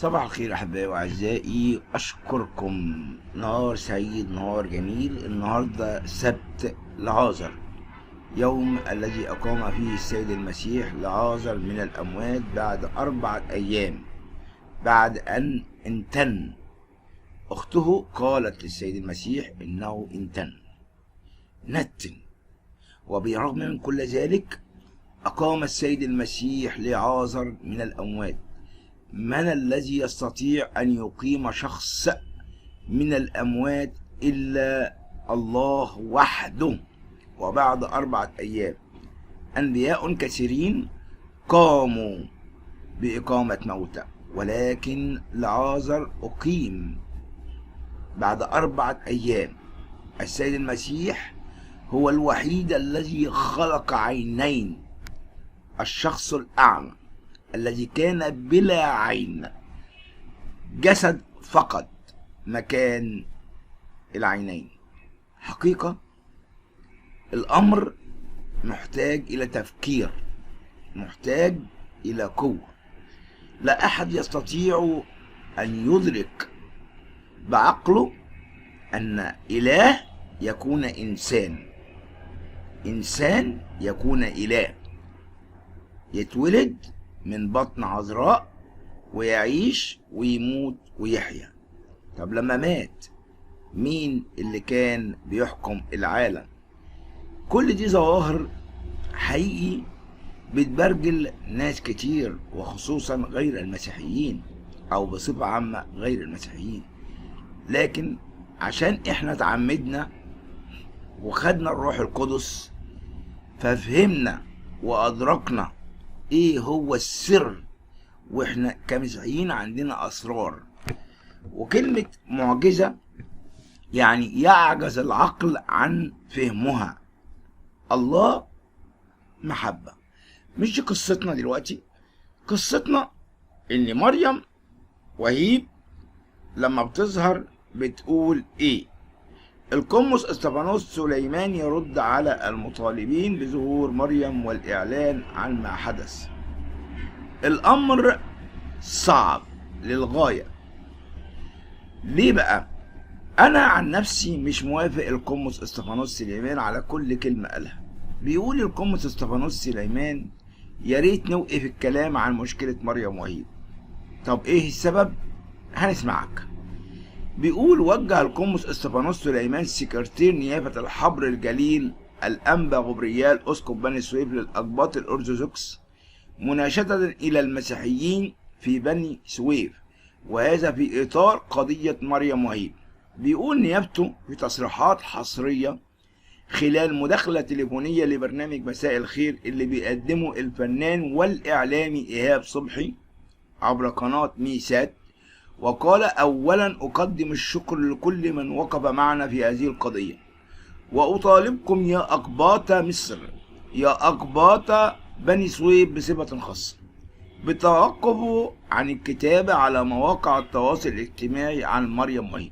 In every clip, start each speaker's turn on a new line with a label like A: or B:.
A: صباح الخير أحبائي وأعزائي، أشكركم. نهار سعيد، نهار جميل. النهاردة سبت لعازر، يوم الذي أقام فيه السيد المسيح لعازر من الأموات بعد 4 أيام بعد أن انتن. أخته قالت للسيد المسيح إنه نتن. وبرغم من كل ذلك أقام السيد المسيح لعازر من الأموات. من الذي يستطيع أن يقيم شخص من الأموات إلا الله وحده؟ وبعد 4 أيام أنبياء كثيرين قاموا بإقامة موتى، ولكن لعازر أقيم بعد 4 أيام. السيد المسيح هو الوحيد الذي خلق عينين، الشخص الأعمى الذي كان بلا عين، جسد فقط مكان العينين. حقيقة الأمر محتاج إلى تفكير، محتاج إلى قوة. لا أحد يستطيع أن يدرك بعقله أن إله يكون إنسان، إنسان يكون إله، يتولد من بطن عذراء ويعيش ويموت ويحيا. طب لما مات مين اللي كان بيحكم العالم؟ كل دي ظواهر حقيقي بتبرجل ناس كتير، وخصوصا غير المسيحيين او بصفة عامة غير المسيحيين. لكن عشان احنا تعمدنا وخدنا الروح القدس ففهمنا وادركنا ايه هو السر، واحنا كمسيحيين عندنا اسرار. وكلمة معجزة يعني يعجز العقل عن فهمها. الله محبة. مش دي قصتنا دلوقتي. قصتنا ان مريم وهيب لما بتظهر بتقول ايه. القمص استفانوس سليمان يرد على المطالبين بظهور مريم والإعلان عن ما حدث. الأمر صعب للغاية. ليه بقى؟ أنا عن نفسي مش موافق القمص استفانوس سليمان على كل كلمة قالها. بيقول القمص استفانوس سليمان يا ريت نوقف الكلام عن مشكلة مريم وهيب. طب إيه السبب؟ هنسمعك. بيقول وجه القمص استفانوس سليمان سكرتير نيافة الحبر الجليل الأنبا غبريال أسقف بني سويف للأقباط الأرثوذكس مناشدة إلى المسيحيين في بني سويف، وهذا في إطار قضية مريم وهيب. بيقول نيابته في تصريحات حصرية خلال مداخلة تليفونية لبرنامج مساء الخير اللي بيقدمه الفنان والإعلامي إيهاب صبحي عبر قناة ميسات، وقال أولا أقدم الشكر لكل من وقف معنا في هذه القضية، وأطالبكم يا أقباط مصر، يا أقباط بني سويف بصفة خاصة بتوقفوا عن الكتابة على مواقع التواصل الاجتماعي عن مريم وهيب.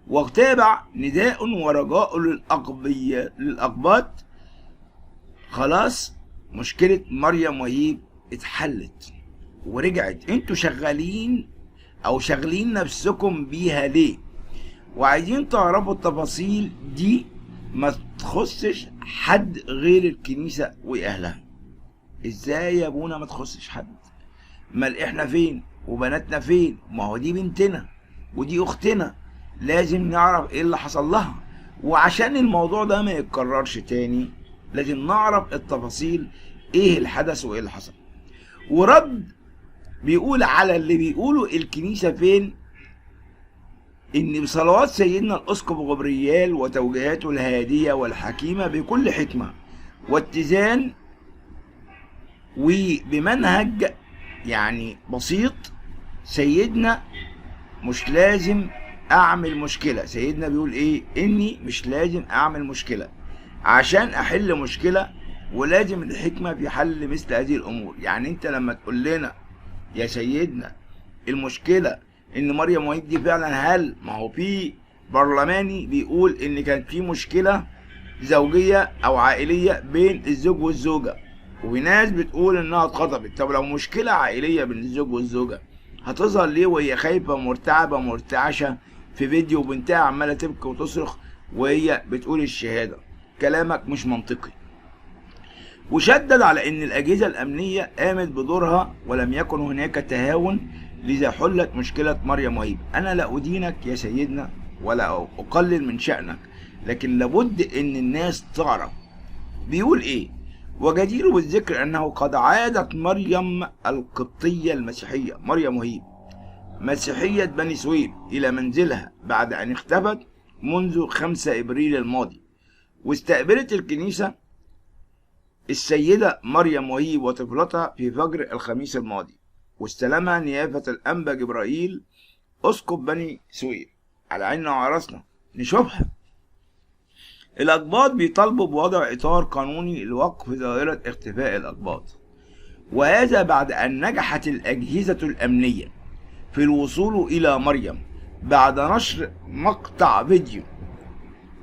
A: وتابع نداء ورجاء للأقباط. خلاص مشكلة مريم وهيب اتحلت ورجعت. انتوا شغالين نفسكم بيها ليه؟ وعايزين تعرفوا التفاصيل دي ما تخصش حد غير الكنيسة واهلها. ازاي يا ابونا ما تخصش حد؟ مال احنا فين وبناتنا فين؟ ما هو دي بنتنا ودي اختنا، لازم نعرف ايه اللي حصل لها. وعشان الموضوع ده ما يتكررش تاني لازم نعرف التفاصيل، ايه الحدث وايه اللي حصل. ورد بيقول على اللي بيقولوا الكنيسة فين ان بصلوات سيدنا الاسقف غبريال وتوجيهاته الهادية والحكيمة بكل حكمة واتزان وبمنهج يعني بسيط، سيدنا مش لازم اعمل مشكلة. سيدنا بيقول ايه؟ اني مش لازم اعمل مشكلة عشان احل مشكلة، ولازم الحكمة في حل مثل هذه الامور. يعني انت لما تقول لنا يا سيدنا المشكلة ان مريم وهيب دي فعلا، هل ما هو في برلماني بيقول ان كان في مشكلة زوجية او عائلية بين الزوج والزوجة، وفي ناس بتقول انها اتخطبت. طب لو مشكلة عائلية بين الزوج والزوجة هتظهر ليه وهي خايفة مرتعبة مرتعشة في فيديو بنتها عمالة تبكي وتصرخ وهي بتقول الشهادة؟ كلامك مش منطقي. وشدد على ان الاجهزة الامنية قامت بدورها ولم يكن هناك تهاون، لذا حلت مشكلة مريم وهيب. انا لا ادينك يا سيدنا ولا اقلل من شأنك، لكن لابد ان الناس تعرف بيقول ايه. وجدير بالذكر انه قد عادت مريم القبطية المسيحية، مريم وهيب مسيحية بني سويف، الى منزلها بعد ان اختفت منذ 5 ابريل الماضي. واستقبلت الكنيسة السيدة مريم وهيب وطفلتها في فجر الخميس الماضي، واستلمها نيافة الأنبا جبرائيل أسقف بني سويف. على عيننا وعرسنا نشوفها. الأقباط بيطالبوا بوضع إطار قانوني لوقف ظاهرة اختفاء الأقباط، وهذا بعد أن نجحت الأجهزة الأمنية في الوصول إلى مريم بعد نشر مقطع فيديو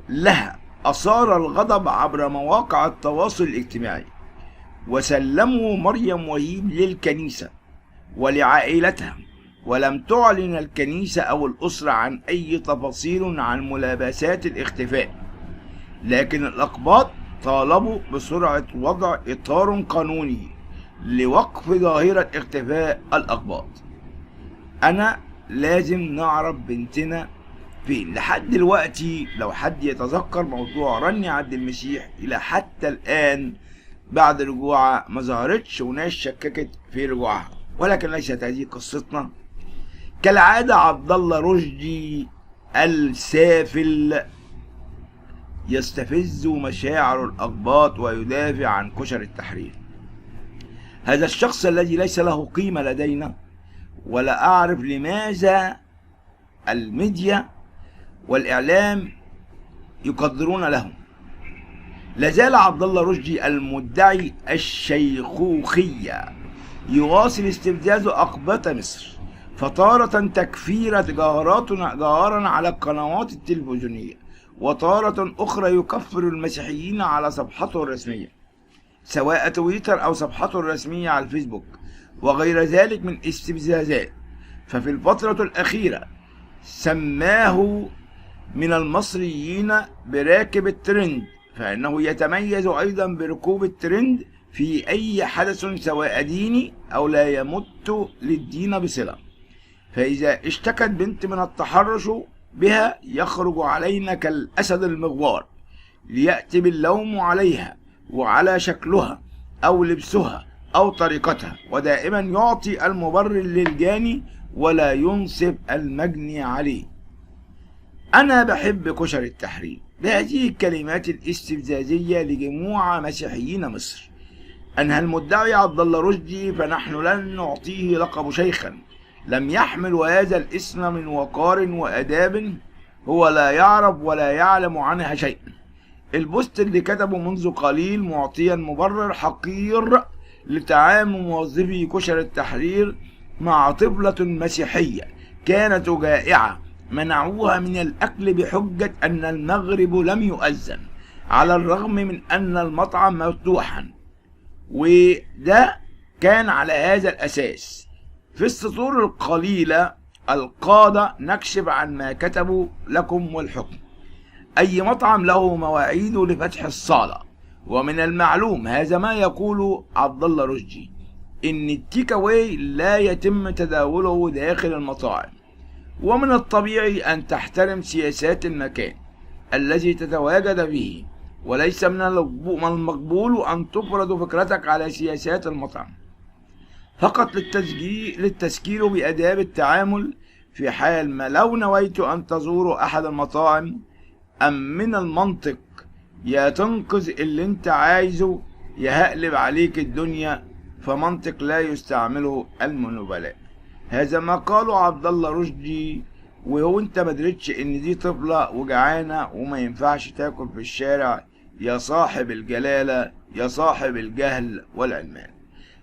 A: لها أثار الغضب عبر مواقع التواصل الاجتماعي. وسلموا مريم وهيب للكنيسة ولعائلتها، ولم تعلن الكنيسة أو الأسرة عن أي تفاصيل عن ملابسات الاختفاء، لكن الأقباط طالبوا بسرعة وضع إطار قانوني لوقف ظاهرة اختفاء الأقباط. أنا لازم نعرف بنتنا فين. لحد دلوقتي لو حد يتذكر موضوع رانيا عبد المسيح، إلى حتى الآن بعد رجوعها ما ظهرتش وناس شككت في رجوعها، ولكن ليست هذه قصتنا. كالعادة عبد الله رشدي السافل يستفز مشاعر الأقباط ويدافع عن كشر التحرير. هذا الشخص الذي ليس له قيمة لدينا، ولا أعرف لماذا الميديا والإعلام يقدرون له. لازال عبد الله رشدي المدعي الشيخوخية يواصل استفزاز أقباط مصر، فتارة تكفير جهارا على القنوات التلفزيونية، وتارة أخرى يكفر المسيحيين على صفحته الرسمية سواء تويتر أو صفحته الرسمية على الفيسبوك وغير ذلك من استفزازات. ففي الفترة الأخيرة سماه من المصريين براكب الترند، فإنه يتميز أيضا بركوب الترند في أي حدث سواء ديني أو لا يمت للدين بصلة. فإذا اشتكت بنت من التحرش بها يخرج علينا كالأسد المغوار ليأتي باللوم عليها وعلى شكلها أو لبسها أو طريقتها، ودائما يعطي المبرر للجاني ولا ينصف المجني عليه. أنا بحب كشر التحرير بهذه الكلمات الاستفزازية لجموع مسيحيين مصر. أنهى المدعي عبد الله رشدي، فنحن لن نعطيه لقب شيخا لم يحمل هذا الاسم من وقار وآداب، هو لا يعرف ولا يعلم عنها شيئا. البوست اللي كتبه منذ قليل معطيا مبرر حقير لتعامل موظفي كشر التحرير مع طفلة مسيحية كانت جائعة منعوها من الأكل بحجة أن المغرب لم يؤذن، على الرغم من أن المطعم مفتوحا. وده كان على هذا الأساس. في السطور القليلة القادة نكشف عن ما كتبوا لكم والحكم. أي مطعم له مواعيد لفتح الصالة، ومن المعلوم هذا ما يقول عبد الله رشدي إن التيك أواي لا يتم تداوله داخل المطاعم، ومن الطبيعي أن تحترم سياسات المكان الذي تتواجد فيه، وليس من المقبول أن تفرض فكرتك على سياسات المطعم فقط للتذكير بآداب التعامل في حال ما لو نويت أن تزور أحد المطاعم. أم من المنطق يا تنقذ اللي انت عايزه يا هقلب عليك الدنيا، فمنطق لا يستعمله النبلاء. هذا ما قاله عبد الله رشدي، وهو انت مدرتش ان دي طفلة وجعانة وما ينفعش تاكل في الشارع يا صاحب الجلالة يا صاحب الجهل والعلمان.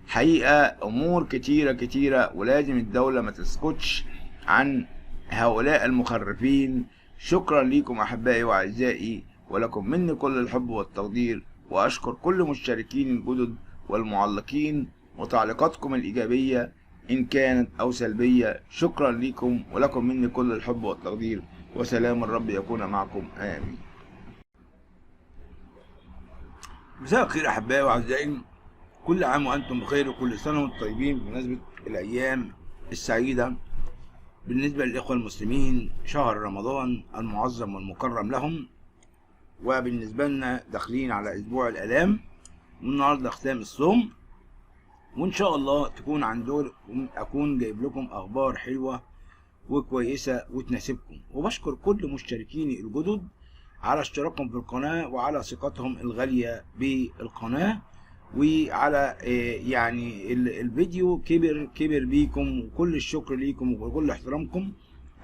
A: حقيقة امور كتيرة ولازم الدولة ما تسكتش عن هؤلاء المخرفين. شكرا لكم احبائي واعزائي، ولكم مني كل الحب والتقدير، واشكر كل مشتركين الجدد والمعلقين وتعليقاتكم الايجابية إن كانت أو سلبية. شكرا لكم ولكم مني كل الحب والتقدير، وسلام الرب يكون معكم، آمين. مساء الخير أحبائي وأعزائي، كل عام وأنتم بخير وكل سنة وأنتم طيبين بمناسبة الأيام السعيدة بالنسبة للإخوة المسلمين، شهر رمضان المعظم والمكرم لهم. وبالنسبة لنا داخلين على أسبوع الآلام، والنهارده ختام الصوم، وإن شاء الله تكون عندكم أكون جايب لكم أخبار حلوة وكويسة وتناسبكم. وبشكر كل مشتركيني الجدد على اشتراكهم في القناة وعلى ثقتهم الغالية بالقناة، وعلى يعني الفيديو كبر بيكم، وكل الشكر ليكم وكل احترامكم.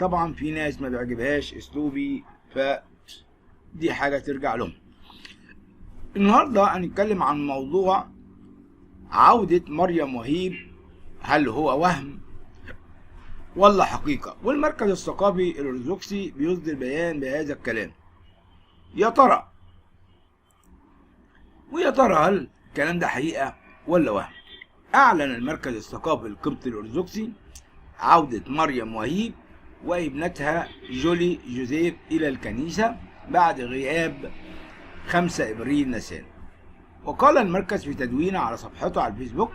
A: طبعا في ناس ما بيعجبهاش اسلوبي، فدي حاجة ترجع لهم. النهاردة هنتكلم عن موضوع عودة مريم وهيب، هل هو وهم ولا حقيقة؟ والمركز الثقافي الأرثوذكسي بيصدر بيان بهذا الكلام. يا ترى هل الكلام ده حقيقة ولا وهم؟ أعلن المركز الثقافي القبطي الأرثوذكسي عودة مريم وهيب وابنتها جولي جوزيف إلى الكنيسة بعد غياب 5 إبريل نيسان. وقال المركز في تدوينه على صفحته على الفيسبوك: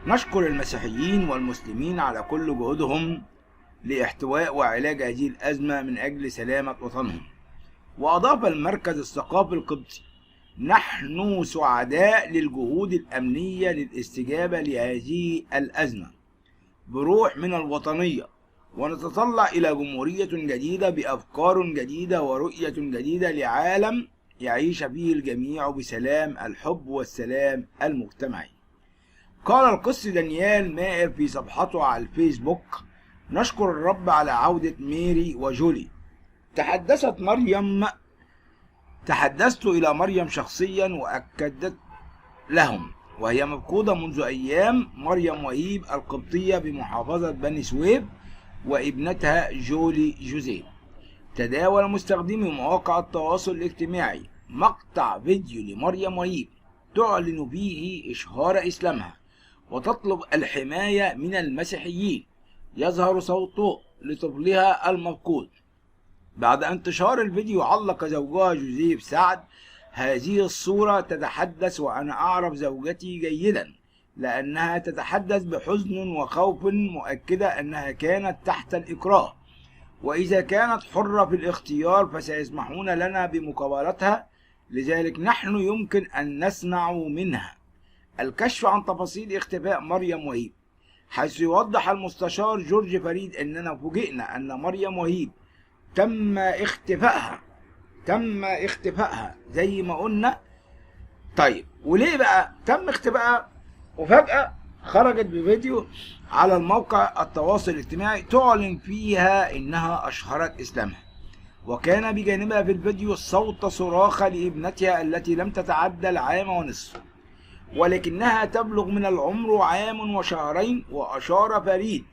A: نشكر المسيحيين والمسلمين على كل جهودهم لاحتواء وعلاج هذه الأزمة من أجل سلامة وطنهم. وأضاف المركز الثقافي القبطي: نحن سعداء للجهود الأمنية للاستجابة لهذه الأزمة بروح من الوطنية، ونتطلع إلى جمهورية جديدة بأفكار جديدة ورؤية جديدة لعالم يعيش فيه الجميع بسلام، الحب والسلام المجتمعي. قال القس دانيال مائر في صفحته على الفيسبوك: نشكر الرب على عودة ميري وجولي. تحدثت إلى مريم شخصيا وأكدت لهم، وهي مفقودة منذ أيام، مريم وهيب القبطية بمحافظة بني سويف وابنتها جولي جوزيف. تداول مستخدمي مواقع التواصل الاجتماعي مقطع فيديو لمريم وهيب تعلن فيه إشهار إسلامها وتطلب الحماية من المسيحيين. يظهر صوته لطفلها المفقود. بعد انتشار الفيديو علق زوجها جوزيف سعد: هذه الصورة تتحدث وأنا أعرف زوجتي جيدا، لأنها تتحدث بحزن وخوف، مؤكدة أنها كانت تحت الإكراه، وإذا كانت حرة في الاختيار فسيسمحون لنا بمقابلتها، لذلك نحن يمكن أن نسمع منها. الكشف عن تفاصيل اختفاء مريم وهيب، حيث يوضح المستشار جورج فريد أننا فوجئنا أن مريم وهيب تم اختفائها زي ما قلنا. طيب وليه بقى تم اختفائها وفجأة خرجت بفيديو على الموقع التواصل الاجتماعي تعلن فيها انها اشهرت اسلامها؟ وكان بجانبها في الفيديو صوت صراخ لابنتها التي لم تتعدى العام ونصف، ولكنها تبلغ من العمر 1 وشهرين. واشار فريد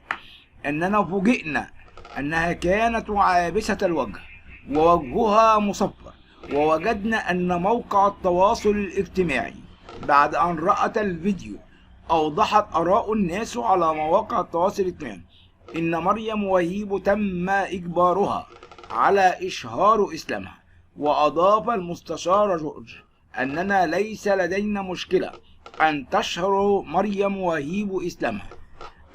A: اننا فوجئنا انها كانت عابسة الوجه ووجهها مصفر، ووجدنا ان موقع التواصل الاجتماعي بعد ان رأت الفيديو اوضحت اراء الناس على مواقع التواصل الاجتماعي ان مريم وهيب تم اجبارها على اشهار اسلامها. واضاف المستشار جورج اننا ليس لدينا مشكلة ان تشهر مريم وهيب اسلامها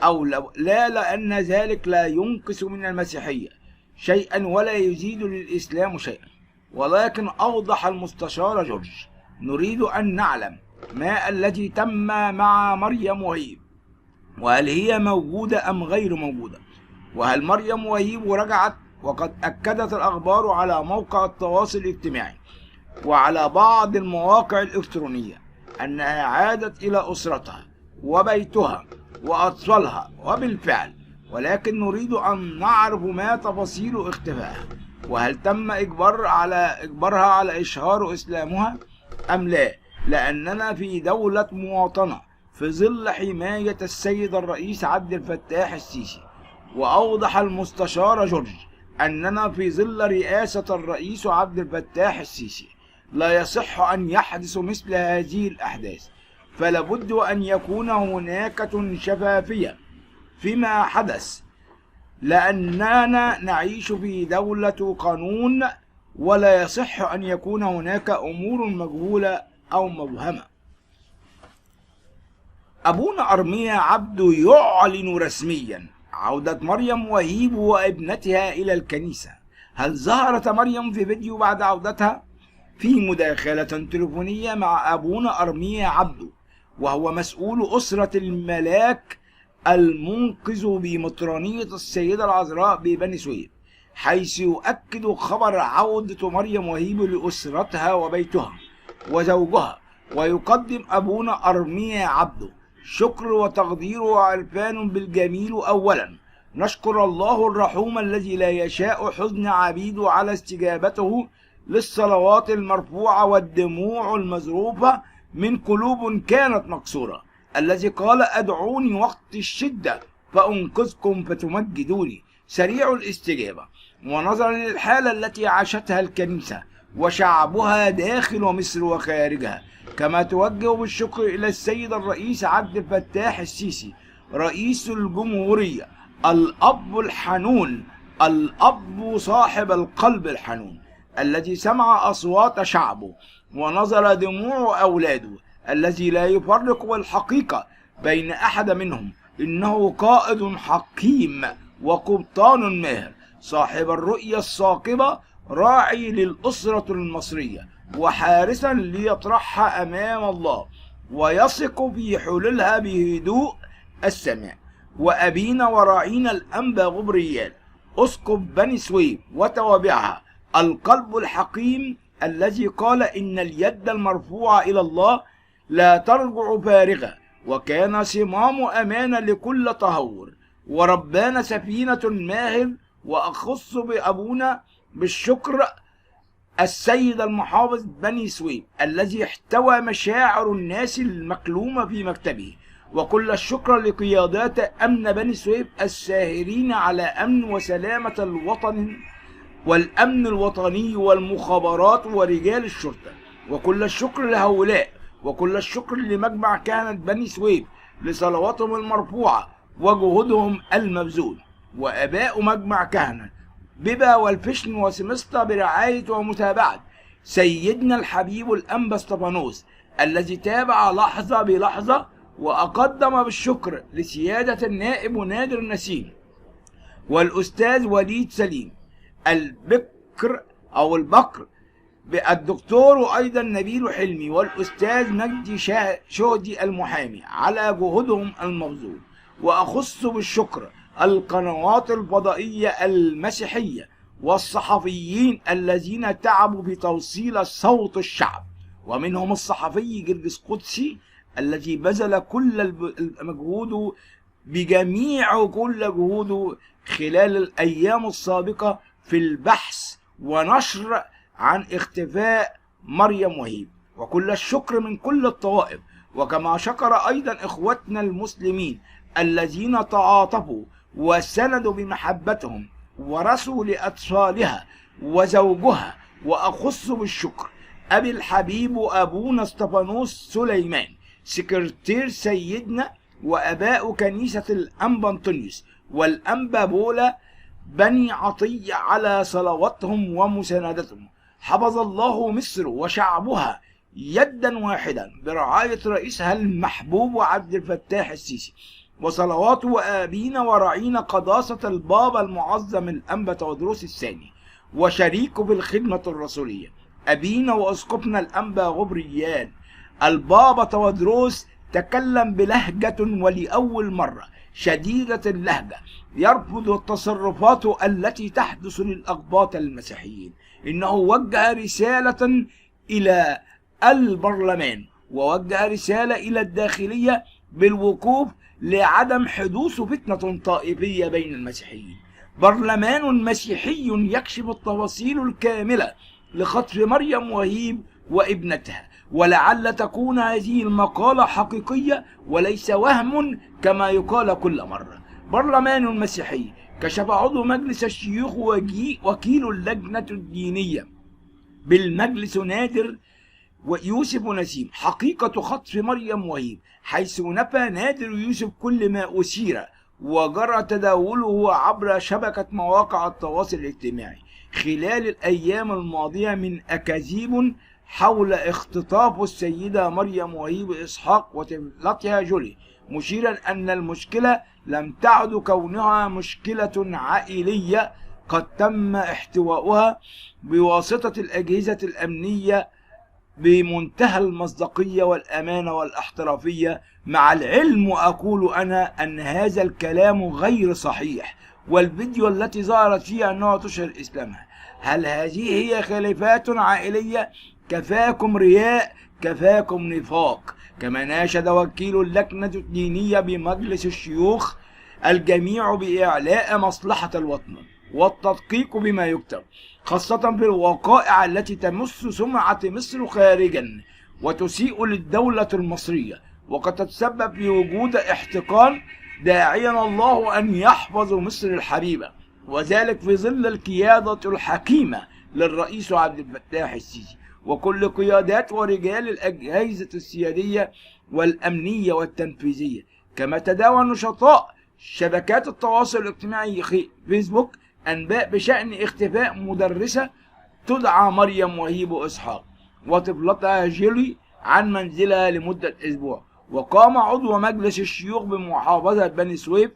A: أو لا، لأن ذلك لا ينقص من المسيحية شيئا ولا يزيد للإسلام شيئا. ولكن أوضح المستشار جورج: نريد أن نعلم ما الذي تم مع مريم وهيب، وهل هي موجودة أم غير موجودة، وهل مريم وهيب رجعت. وقد أكدت الأخبار على موقع التواصل الاجتماعي وعلى بعض المواقع الإلكترونية أنها عادت إلى أسرتها وبيتها وأطفالها، وبالفعل، ولكن نريد أن نعرف ما تفاصيل اختفائها، وهل تم إجبارها على إشهار إسلامها أم لا، لأننا في دولة مواطنة في ظل حماية السيد الرئيس عبد الفتاح السيسي. وأوضح المستشار جورج أننا في ظل رئاسة الرئيس عبد الفتاح السيسي لا يصح أن يحدث مثل هذه الأحداث، فلابد أن يكون هناك شفافية فيما حدث، لأننا نعيش في دولة قانون، ولا يصح أن يكون هناك أمور مجهولة أو مبهمة. أبونا أرميا عبده يعلن رسميا عودة مريم وهيب وابنتها إلى الكنيسة. هل ظهرت مريم في فيديو بعد عودتها؟ في مداخلة تليفونية مع أبونا أرميا عبده، وهو مسؤول أسرة الملاك المنقذ بمطرانية السيدة العذراء ببني سويف، حيث يؤكد خبر عودة مريم وهيب لأسرتها وبيتها وزوجها. ويقدم أبونا أرميا عبده شكر وتقدير وعرفان بالجميل. أولا نشكر الله الرحوم الذي لا يشاء حزن عبيده على استجابته للصلوات المرفوعة والدموع المذروفة من قلوب كانت مكسورة، الذي قال أدعوني وقت الشدة فأنقذكم فتمجدوني، سريع الاستجابة. ونظرا للحالة التي عاشتها الكنيسة وشعبها داخل مصر وخارجها، كما توجه بالشكر إلى السيد الرئيس عبد الفتاح السيسي رئيس الجمهورية، الأب الحنون، الأب صاحب القلب الحنون، الذي سمع أصوات شعبه ونظر دموع أولاده، الذي لا يفرق الحقيقة بين أحد منهم. إنه قائد حكيم وقبطان ماهر، صاحب الرؤية الثاقبة، راعي للأسرة المصرية وحارسا ليطرحها أمام الله ويثق في حلولها بهدوء السماء. وأبينا وراعينا الأنبا غبريال أسقف بني سويف وتوابعها، القلب الحكيم الذي قال إن اليد المرفوعة إلى الله لا ترجع فارغة، وكان صمام أمانة لكل تهور، وربان سفينة ماهر. وأخص بأبونا بالشكر السيد المحافظ بني سويف الذي احتوى مشاعر الناس المكلومة في مكتبه، وكل الشكر لقيادات أمن بني سويف الساهرين على أمن وسلامة الوطن والأمن الوطني والمخابرات ورجال الشرطة، وكل الشكر لهؤلاء، وكل الشكر لمجمع كهنة بني سويف لصلواتهم المرفوعة وجهودهم المبذول، وآباء مجمع كهنة بيبا والفشن وسمسطة برعاية ومتابعة سيدنا الحبيب الأنبا اسطفانوس، الذي تابع لحظة بلحظة وأقدم بالشكر لسيادة النائب نادر نسيم والأستاذ وليد سليم البكر أو البكر، الدكتور وأيضا نبيل حلمي والأستاذ مجدي شهدي المحامي على جهودهم المبذول. وأخص بالشكر القنوات الفضائية المسيحية والصحفيين الذين تعبوا في توصيل صوت الشعب، ومنهم الصحفي جرجس قدسي الذي بذل كل مجهوده بجميع كل جهوده خلال الأيام السابقة في البحث ونشر عن اختفاء مريم وهيب. وكل الشكر من كل الطوائف، وكما شكر أيضا إخوتنا المسلمين الذين تعاطفوا وسندوا بمحبتهم ورثوا لأطفالها وزوجها. وأخص بالشكر أبي الحبيب أبونا اسطفانوس سليمان سكرتير سيدنا وأباء كنيسة الأنبا أنطونيوس والأنبا بولا بني عطية على صلواتهم ومساندتهم. حفظ الله مصر وشعبها يدا واحدا برعاية رئيسها المحبوب عبد الفتاح السيسي، وصلواته وآبينا ورعينا قداسة البابا المعظم الأنبا تودروس الثاني وشريكه في الخدمة الرسولية أبينا وأسقفنا الأنبا غبريال. البابا تودروس تكلم بلهجة ولأول مرة شديدة اللهجة يرفض التصرفات التي تحدث للأقباط المسيحيين. إنه وجه رسالة إلى البرلمان ووجه رسالة إلى الداخلية بالوقوف لعدم حدوث فتنة طائفية بين المسيحيين. برلمان مسيحي يكشف التفاصيل الكاملة لخطف مريم وهيب وابنتها، ولعل تكون هذه المقالة حقيقية وليس وهم كما يقال كل مرة. برلمان مسيحي كشف عضو مجلس الشيوخ وكيل اللجنة الدينية بالمجلس نادر ويوسف نسيم حقيقة خطف مريم وهيب، حيث نفى نادر ويوسف كل ما أثير وجرى تداوله عبر شبكة مواقع التواصل الاجتماعي خلال الأيام الماضية من أكاذيب حول اختطاف السيدة مريم وهيب إسحاق وطفلتها جولي، مشيرا أن المشكلة لم تعد كونها مشكلة عائلية قد تم احتوائها بواسطة الأجهزة الأمنية بمنتهى المصداقية والأمانة والاحترافية، مع العلم وأقول أنا أن هذا الكلام غير صحيح، والفيديو التي ظهرت فيها أنها تشهر إسلامها. هل هذه هي خلافات عائلية؟ كفاكم رياء، كفاكم نفاق. كما ناشد وكيل اللجنة الدينية بمجلس الشيوخ الجميع بإعلاء مصلحة الوطن والتدقيق بما يكتب، خاصة في الوقائع التي تمس سمعة مصر خارجا وتسيء للدولة المصرية وقد تتسبب في وجود احتقان، داعيا الله أن يحفظ مصر الحبيبة، وذلك في ظل القيادة الحكيمة للرئيس عبد الفتاح السيسي وكل قيادات ورجال الأجهزة السيادية والأمنية والتنفيذية. كما تداول نشطاء شبكات التواصل الاجتماعي فيسبوك أنباء بشأن اختفاء مدرسة تدعى مريم وهيب إسحاق وطفلتها جيلي عن منزلها لمدة أسبوع. وقام عضو مجلس الشيوخ بمحافظة بني سويف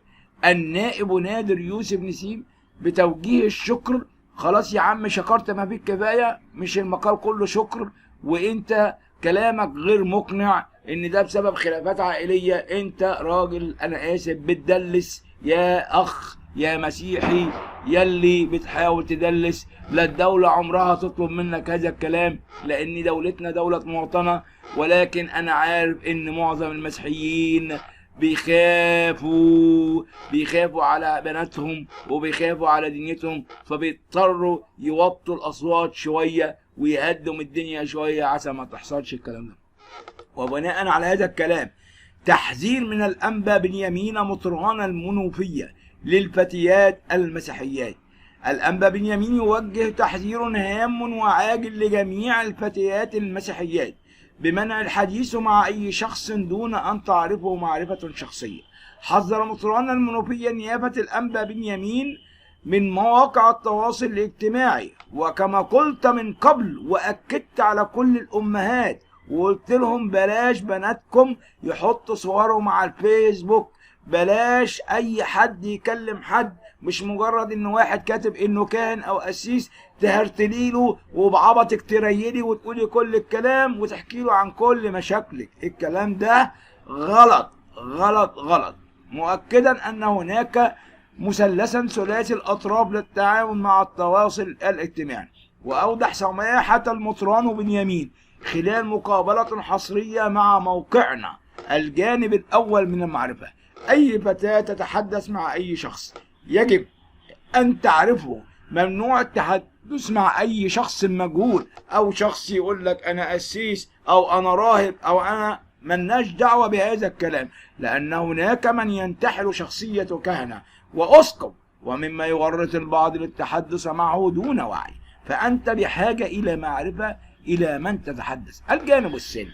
A: النائب نادر يوسف نسيم بتوجيه الشكر. خلاص يا عم شكرت ما فيك كفاية، مش المقال كله شكر، وانت كلامك غير مقنع ان ده بسبب خلافات عائلية. انت راجل انا اسف بتدلس يا اخ يا مسيحي يلي بتحاول تدلس. لا الدولة عمرها تطلب منك هذا الكلام لان دولتنا دولة مواطنة، ولكن انا عارف ان معظم المسيحيين بيخافوا على بناتهم وبيخافوا على دنيتهم، فبيضطروا يوطوا الاصوات شوية ويهدوا الدنيا شوية عشان ما تحصلش الكلام ده. وبناء على هذا الكلام تحذير من الأنبا بنيامين مطران المنوفية للفتيات المسيحيات. الأنبا بنيامين يوجه تحذير هام وعاجل لجميع الفتيات المسيحيات بمنع الحديث مع أي شخص دون أن تعرفه معرفة شخصية. حذر مطران المنوفية نيافة الأنبا بنيامين من مواقع التواصل الاجتماعي، وكما قلت من قبل وأكدت على كل الأمهات وقلت لهم بلاش بناتكم يحطوا صورهم على الفيسبوك، بلاش اي حد يكلم حد، مش مجرد ان واحد كاتب انه كاهن او قسيس تهرتليله وبعبطك تريلي وتقولي كل الكلام وتحكي له عن كل مشاكلك. الكلام ده غلط غلط غلط، مؤكدا ان هناك مثلثا ثلاثي الاطراف للتعامل مع التواصل الاجتماعي. واوضح سماحة المطران بنيامين خلال مقابلة حصرية مع موقعنا الجانب الأول من المعرفة: أي فتاة تتحدث مع أي شخص يجب أن تعرفه، ممنوع التحدث مع أي شخص مجهول أو شخص يقول لك أنا قسيس أو أنا راهب أو أنا، ملناش دعوة بهذا الكلام، لأن هناك من ينتحل شخصية كهنة وأسقف، ومما يورط البعض للتحدث معه دون وعي، فأنت بحاجة إلى معرفة إلى من تتحدث. الجانب الثاني: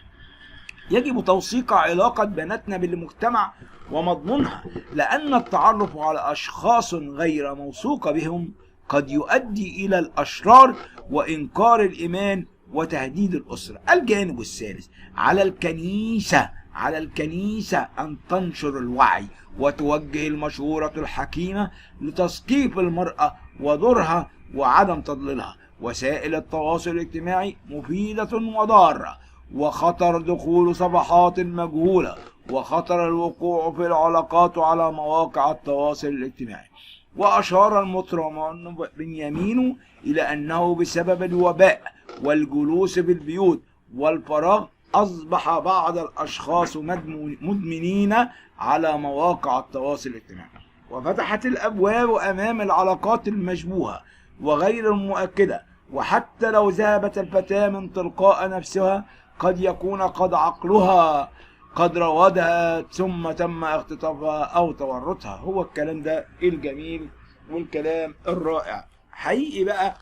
A: يجب توثيق علاقة بناتنا بالمجتمع ومضمونها، لأن التعرف على أشخاص غير موثوق بهم قد يؤدي إلى الأشرار وإنكار الإيمان وتهديد الأسرة. الجانب الثالث: على الكنيسة أن تنشر الوعي وتوجه المشورة الحكيمة لتثقيف المرأة ودورها وعدم تضليلها. وسائل التواصل الاجتماعي مفيدة وضارة، وخطر دخول صفحات مجهولة وخطر الوقوع في العلاقات على مواقع التواصل الاجتماعي. وأشار المطران بنيامين إلى أنه بسبب الوباء والجلوس في البيوت والفراغ أصبح بعض الأشخاص مدمنين على مواقع التواصل الاجتماعي، وفتحت الأبواب أمام العلاقات المشبوهة وغير المؤكدة. وحتى لو ذهبت الفتاة من تلقاء نفسها قد يكون قد عقلها قد راودها ثم تم اختطافها أو تورطها. هو الكلام ده الجميل والكلام الرائع حقيقي. بقى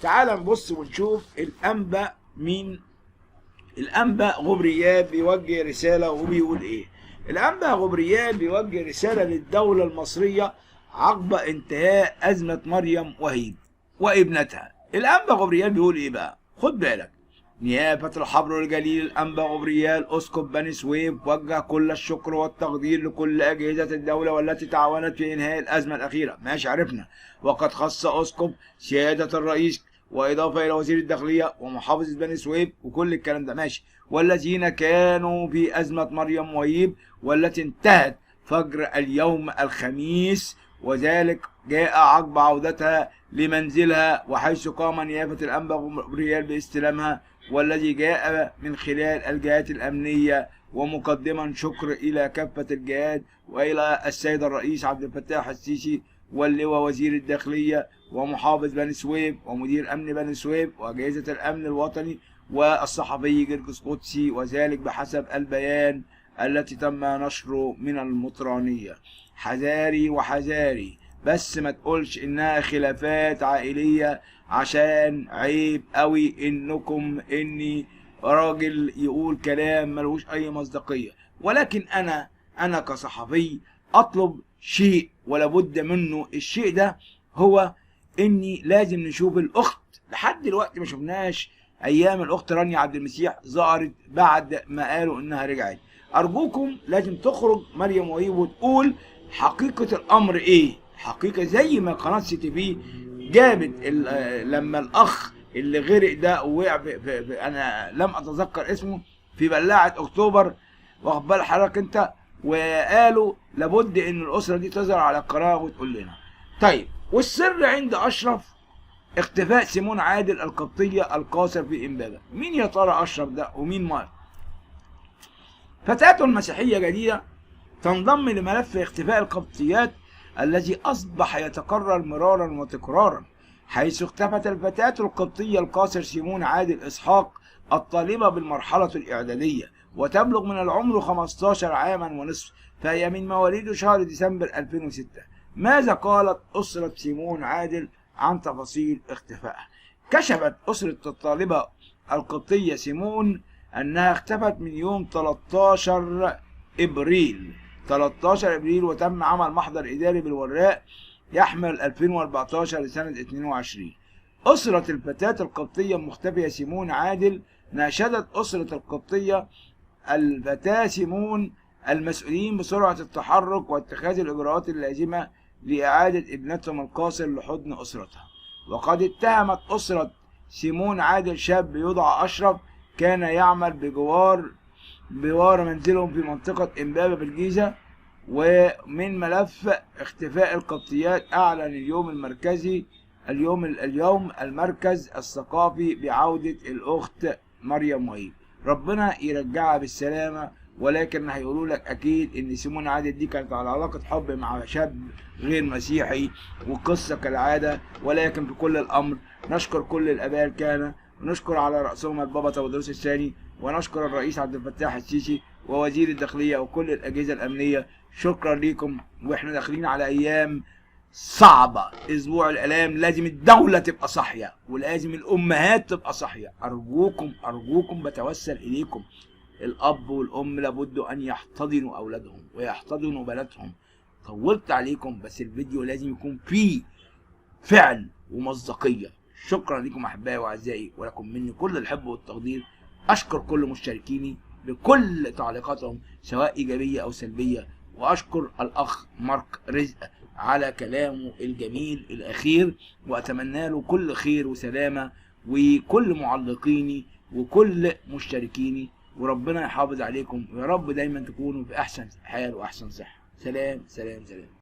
A: تعال نبص ونشوف الأنبا غبريال بيوجه رسالة وبيقول إيه. الأنبا غبريال بيوجه رسالة للدولة المصرية عقب انتهاء أزمة مريم وهيب وابنتها. الأنبا غبريال بيقول إيه بقى؟ خد بالك. نيافة الحبر الجليل الأنبا غبريال أسقف بني سويف وجه كل الشكر والتقدير لكل أجهزة الدولة والتي تعاونت في إنهاء الأزمة الأخيرة. ماشي، عرفنا. وقد خص أسقف سيادة الرئيس وإضافة إلى وزير الداخلية ومحافظة بني سويف وكل الكلام ده. ماشي. والذين كانوا في أزمة مريم وهيب والتي انتهت فجر اليوم الخميس، وذلك جاء عقب عودتها لمنزلها وحيث قام نيافة الأنبا غبريال باستلامها، والذي جاء من خلال الجهات الأمنية، ومقدما شكر إلى كافة الجهات وإلى السيد الرئيس عبد الفتاح السيسي واللواء وزير الداخلية ومحافظ بني سويف ومدير أمن بني سويف وأجهزة الأمن الوطني والصحفي جرجس قدسي، وذلك بحسب البيان التي تم نشره من المطرانية. حذاري وحذاري، بس ما تقولش إنها خلافات عائلية، عشان عيب قوي إني راجل يقول كلام ملوش أي مصداقية. ولكن أنا كصحفي أطلب شيء ولا بد منه. الشيء ده هو إني لازم نشوف الأخت. لحد دلوقتي ما شفناش. أيام الأخت رانيا عبد المسيح ظهرت بعد ما قالوا إنها رجعت. أرجوكم لازم تخرج مريم وهيب وتقول حقيقة الأمر إيه. حقيقة زي ما قناة سي تي في جابت لما الأخ اللي غرق ده ووقع أنا لم أتذكر اسمه في بلاعة أكتوبر، واخد بال حضرتك أنت، وقالوا لابد إن الأسرة دي تظهر على القناة وتقول لنا. طيب، والسر عند أشرف اختفاء سيمون عادل القبطية القاصر في إمبابة. مين يا ترى أشرف ده ومين مال؟ فتاة مسيحية جديدة تنضم لملف اختفاء القبطيات الذي أصبح يتكرر مرارا وتكرارا، حيث اختفت الفتاة القبطية القاصر سيمون عادل إسحاق الطالبة بالمرحلة الإعدادية وتبلغ من العمر 15 عاما ونصف، فهي من مواليد شهر ديسمبر 2006. ماذا قالت أسرة سيمون عادل عن تفاصيل اختفائها؟ كشفت أسرة الطالبة القبطية سيمون أنها اختفت من يوم 13 إبريل وتم عمل محضر إداري بالوراق يحمل 2014 لسنة 22. أسرة الفتاة القبطية المختفية سيمون عادل ناشدت أسرة القبطية الفتاة سيمون المسؤولين بسرعة التحرك واتخاذ الإجراءات اللازمة لإعادة ابنتهم القاصر لحضن أسرتها. وقد اتهمت أسرة سيمون عادل شاب يدعى أشرف كان يعمل بجوار منزلهم في منطقة إمبابة بالجيزة. ومن ملف اختفاء القبطيات أعلن اليوم المركز الثقافي بعودة الأخت مريم وهيب. ربنا يرجعها بالسلامة. ولكن هيقولوا لك أكيد إن سيمون عادل دي كانت على علاقة حب مع شاب غير مسيحي وقصة كالعادة. ولكن في كل الأمر نشكر كل الآباء الكهنة، ونشكر على رأسهم البابا تودروس الثاني، ونشكر الرئيس عبد الفتاح السيسي ووزير الداخلية وكل الأجهزة الأمنية. شكرا ليكم. واحنا داخلين على أيام صعبة، أسبوع الآلام. لازم الدولة تبقى صاحية ولازم الأمهات تبقى صاحية. أرجوكم بتوسل إليكم، الأب والأم لابد أن يحتضنوا أولادهم ويحتضنوا بناتهم. طولت عليكم، بس الفيديو لازم يكون فيه فعل ومصداقية. شكرا لكم أحبائي وأعزائي، ولكم مني كل الحب والتقدير. أشكر كل مشتركيني بكل تعليقاتهم سواء إيجابية أو سلبية، وأشكر الأخ مارك رزق على كلامه الجميل الأخير، وأتمنى له كل خير وسلامة، وكل معلقيني وكل مشتركيني، وربنا يحافظ عليكم، ويا رب دايما تكونوا في أحسن حال وأحسن صحة. سلام سلام سلام.